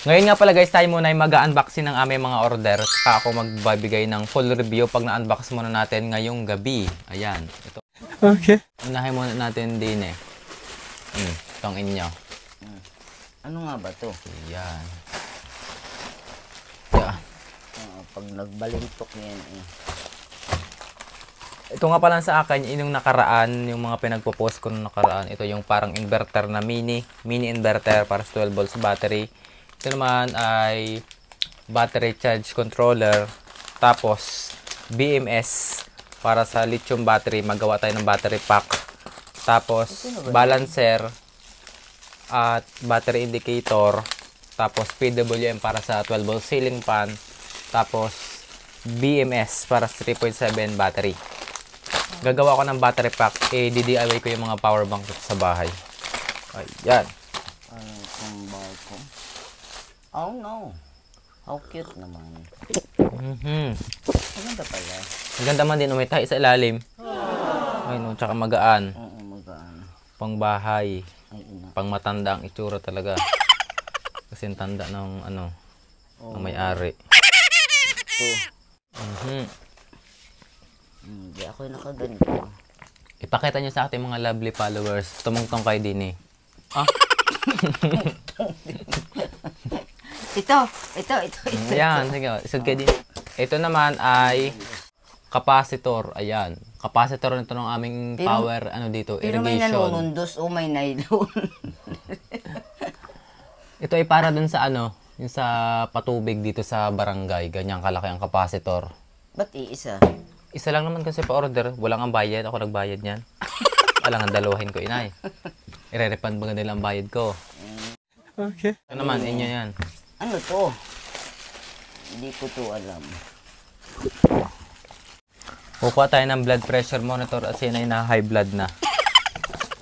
Ngayon nga pala guys, tayo muna ay mag-unboxing ng aming mga order. Saka ako magbibigay ng full review pag na-unbox muna natin ngayong gabi. Ayan. Ito. Okay. Unahin muna natin din eh. Itong inyo. Ano nga ba to? Ayan. Pag nagbalintok yan eh. Ito nga pala sa akin, yung nakaraan, yung mga pinagpo-post ko nung nakaraan. Ito yung parang inverter na mini inverter para sa 12 volts battery. Ito naman ay battery charge controller. Tapos BMS para sa lithium battery. Magawa tayo ng battery pack. Tapos balancer at battery indicator. Tapos PWM para sa 12 volt ceiling fan. Tapos BMS para sa 3.7 battery. Gagawa ko ng battery pack. DIY ko yung mga power bank sa bahay. Ayan. Ano itong barko? Oh no. How cute naman. Maganda pala. Maganda man din umitahe sa ilalim. Ay no, tsaka magaan. Oo, magaan. Pang bahay. Ay, ina. Pang matanda ang itsura talaga. Kasi ang tanda ng ano, ng may-ari. Ito. Hindi ako yung nakaganito. Ipakita nyo sa ating mga lovely followers. Tumungtong kayo din eh. Ito. Ayan, sige. Isad kayo din. Ito naman ay capacitor. Ayan. Capacitor nito ng aming power, ano dito, Pero may irrigation. nanunundos o may nylon. Ito ay para dun sa ano, yung sa patubig dito sa barangay. Ganyang kalaki ang capacitor. Ba't iisa? Isa lang naman kasi pa-order. Walang ang bayad. Ako nagbayad niyan. Alangan dalawahin ko, inay. Ire-refund ba nila ang bayad ko? Okay. Ito naman, inyo yan. Ano to? Hindi ko to alam. Kukuha tayo ng blood pressure monitor at yan ay na high blood na.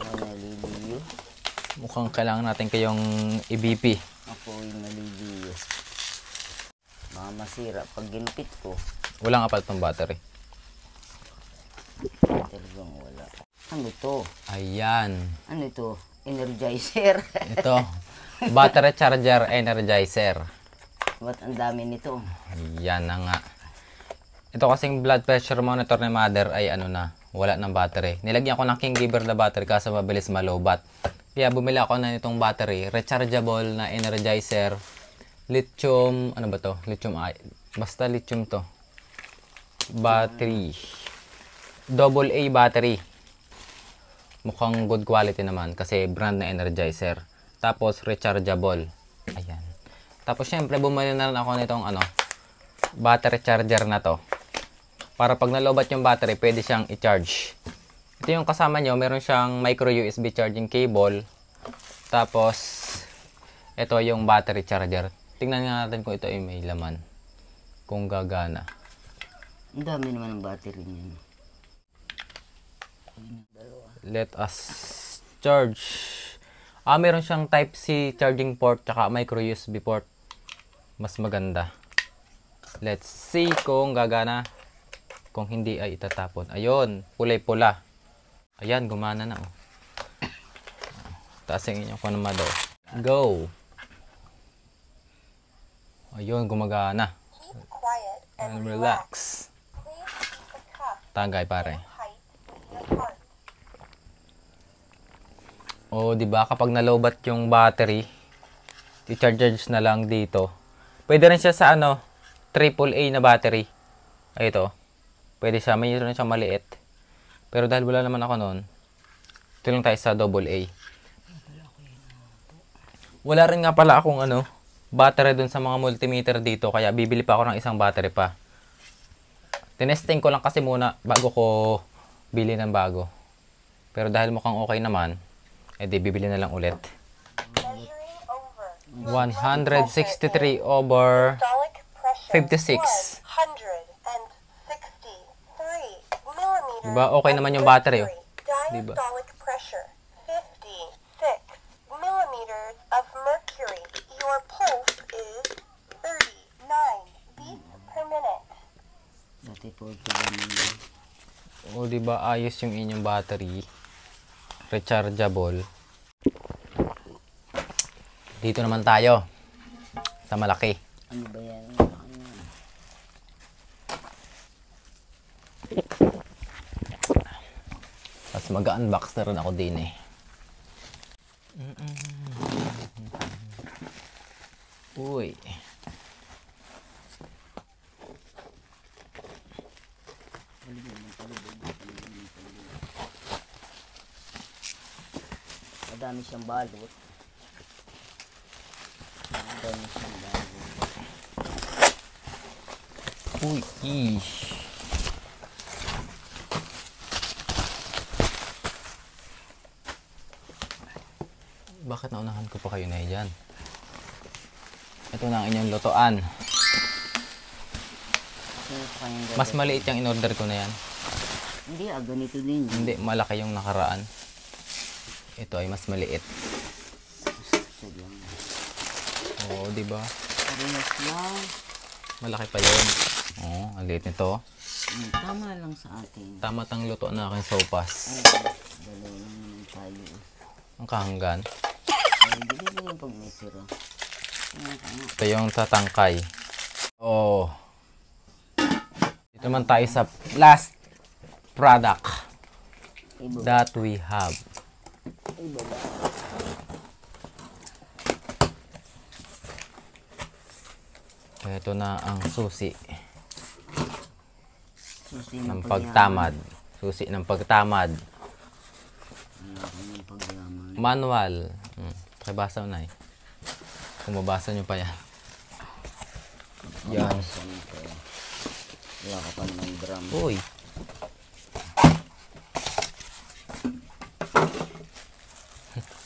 May naliliyo. Mukhang kailangan natin kayong i-BP. Ako yung naliliyo. Baka masira pag ginpit ko. Walang apal tong battery. Talagang wala. Ano to? Ayan. Ano ito? Energizer. Ito. Battery charger energizer. Ba't ang dami nito? Ayan na nga. Ito kasing blood pressure monitor ni mother ay ano na, wala ng battery. Nilagyan ko ng King Giver na battery kasi mabilis malobat. Kaya bumili ako na nitong battery, rechargeable na energizer, lithium, ano ba to? Lithium, basta lithium to. Battery. AA battery. Mukhang good quality naman kasi brand na energizer. Tapos rechargeable. Ayan. Tapos syempre bumili na rin ako nitong ano, battery charger na to. Para pag nalobat yung battery, pwede siyang i-charge. Ito yung kasama nyo, meron siyang micro USB charging cable. Tapos, ito yung battery charger. Tingnan nga natin kung ito ay may laman. Kung gagana. Ang dami naman ng battery niyan. Let us charge. Meron siyang Type-C charging port, tsaka micro USB port. Mas maganda. Let's see kung gagana. Kung hindi ay itatapon. Ayun, kulay-pula. Ayan, gumana na. Oh. Taasin niyo kung naman daw. Go! Ayun, gumagana. And relax. Tagay pare. O, di ba kapag nalobat yung battery, i-charge na lang dito. Pwede rin siya sa ano, AAA na battery. Ay, ito. Pwede siya, mayroon siya maliit. Pero dahil wala naman ako noon, ito lang tayo sa AA. Wala rin nga pala akong ano, battery dun sa mga multimeter dito, kaya bibili pa ako ng isang battery pa. Tinesting ko lang kasi muna bago ko bili ng bago. Pero dahil mukhang okay naman, edi bibili na lang ulit. 163 over 56. Diba? Okay naman yung battery. Oh. Diba? O diba ayos yung inyong battery. Rechargeable. Dito naman tayo. Sa malaki. Ano ba yan? Tapos mag-unbox na rin ako din eh. Uy. Madami siyang balot. Madami siyang balot. Uy, ish. Bakit naunahan ko pa kayo na dyan? Ito na ang inyong lutoan. Sino pa yung gagawin? Mas maliit yung in-order ko na yan. Hindi, ganito din. Hindi, malaki yung nakaraan. Ito ay mas maliit. Gusto lang. Oo, di ba? Parehas lang. Malaki pa yun. Oo, ang liit nito. Tama lang sa atin. Tama tang luto na aking sopas. Ay, dalawa lang naman tayo. Ang kahanggan. Ay, hindi lang pag may tira. Ito yung tatangkay. Oh. Dito naman tayo sa last product Iba ba? that we have. Iba ba? Ito na ang susi Susi ng pagtamad. Susi ng pagtamad. Ng pagyaman. Manual. Pakibasa mo na eh. Kung mabasa nyo pa yan. Yan. Wala ka pa ng drum. Uy.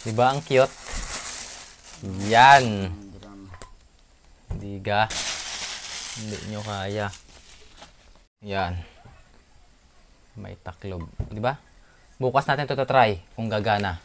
Diba ang cute? Yan. Ng drum. Diga. Hindi nyo kaya. Yan. May taklob. Diba? Bukas natin ito try kung gagana.